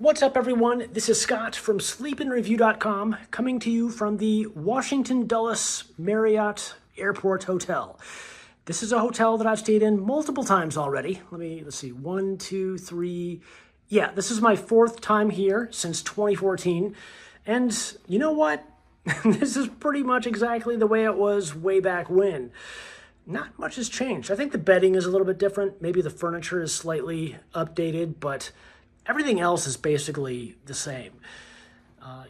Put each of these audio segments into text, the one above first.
What's up, everyone? This is Scott from sleepandreview.com coming to you from the Washington Dulles Marriott Airport Hotel. This is a hotel that I've stayed in multiple times already. Let's see, 1, 2, 3. Yeah, this is my fourth time here since 2014. And you know what? This is pretty much exactly the way it was way back when. Not much has changed. I think the bedding is a little bit different. Maybe the furniture is slightly updated, but everything else is basically the same.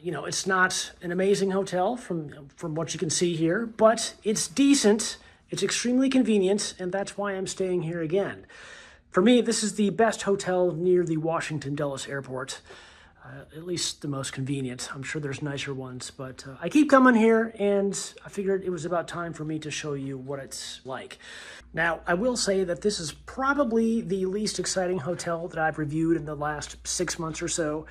It's not an amazing hotel from what you can see here, but it's decent, it's extremely convenient, and that's why I'm staying here again. For me, this is the best hotel near the Washington Dulles Airport, at least the most convenient. I'm sure there's nicer ones, but I keep coming here, and I figured it was about time for me to show you what it's like. Now, I will say that this is probably the least exciting hotel that I've reviewed in the last 6 months or so.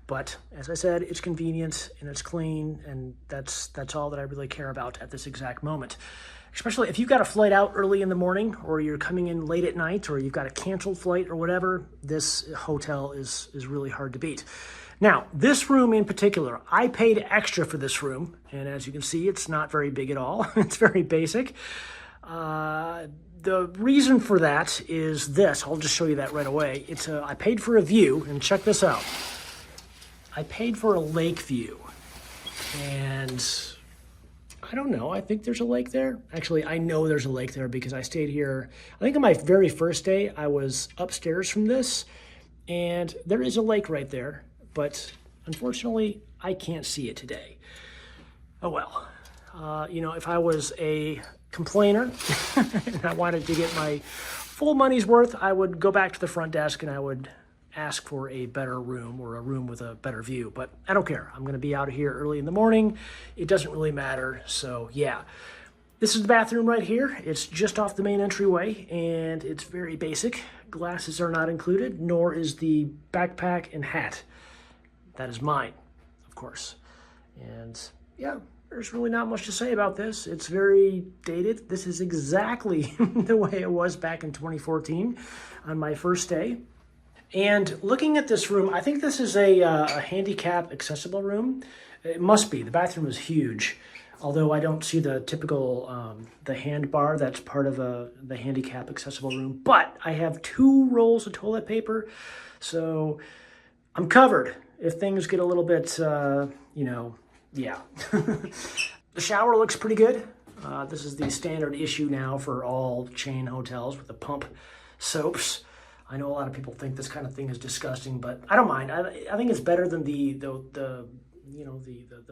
But as I said, it's convenient and it's clean, and that's all that I really care about at this exact moment. Especially if you've got a flight out early in the morning, or you're coming in late at night, or you've got a canceled flight or whatever, this hotel is really hard to beat. Now, this room in particular, I paid extra for this room, and as you can see, it's not very big at all. It's very basic. The reason for that is this. I'll just show you that right away. I paid for a view, and check this out. I paid for a lake view, and I don't know. I think there's a lake there. Actually, I know there's a lake there because I stayed here. I think on my very first day, I was upstairs from this, and there is a lake right there, but unfortunately, I can't see it today. Oh well. If I was a complainer and I wanted to get my full money's worth, I would go back to the front desk and I would ask for a better room, or a room with a better view, but I don't care. I'm going to be out of here early in the morning. It doesn't really matter. So yeah, this is the bathroom right here. It's just off the main entryway, and it's very basic. Glasses are not included, nor is the backpack and hat. That is mine, of course. And yeah, there's really not much to say about this. It's very dated. This is exactly the way it was back in 2014 on my first day. And looking at this room, I think this is a handicap accessible room. It must be. The bathroom is huge, although I don't see the typical the hand bar that's part of the handicap accessible room. But I have 2 rolls of toilet paper, so I'm covered if things get a little bit, yeah. The shower looks pretty good. This is the standard issue now for all chain hotels with the pump soaps. I know a lot of people think this kind of thing is disgusting, but I don't mind. I think it's better than the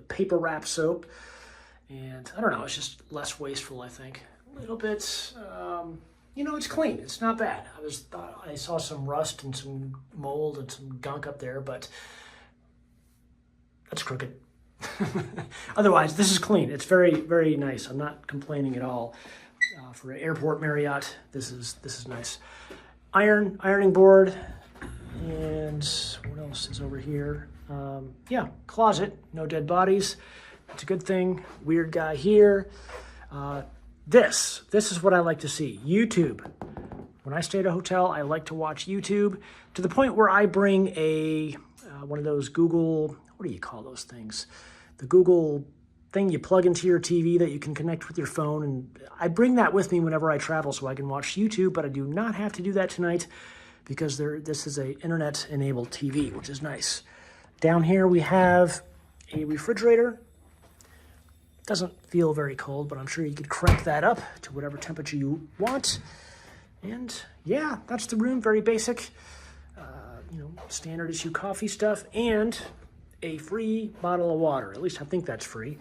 paper wrap soap, and I don't know. It's just less wasteful, I think. A little bit. It's clean. It's not bad. I saw some rust and some mold and some gunk up there, but that's crooked. Otherwise, this is clean. It's very, very nice. I'm not complaining at all. For an airport Marriott, this is nice. Ironing board, and what else is over here? Yeah, closet, no dead bodies. That's a good thing. Weird guy here. This is what I like to see. YouTube. When I stay at a hotel, I like to watch YouTube to the point where I bring one of those Google, what do you call those things? The Google thing you plug into your TV that you can connect with your phone, and I bring that with me whenever I travel so I can watch YouTube, but I do not have to do that tonight because this is a internet-enabled TV, which is nice. Down here we have a refrigerator. Doesn't feel very cold, but I'm sure you could crank that up to whatever temperature you want. And yeah, that's the room, very basic. Standard issue coffee stuff, and a free bottle of water. At least I think that's free.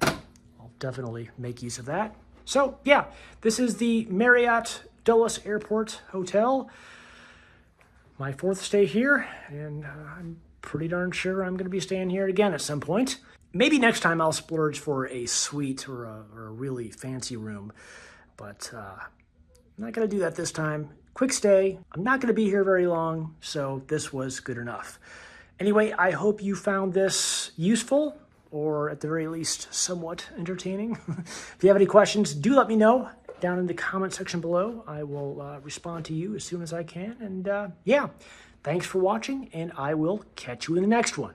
I'll definitely make use of that. So yeah, this is the Marriott Dulles Airport Hotel. My 4th stay here, and I'm pretty darn sure I'm going to be staying here again at some point. Maybe next time I'll splurge for a suite or a really fancy room, but I'm not going to do that this time. Quick stay. I'm not going to be here very long, so this was good enough. Anyway, I hope you found this useful, or at the very least, somewhat entertaining. If you have any questions, do let me know down in the comment section below. I will respond to you as soon as I can. And yeah, Thanks for watching, and I will catch you in the next one.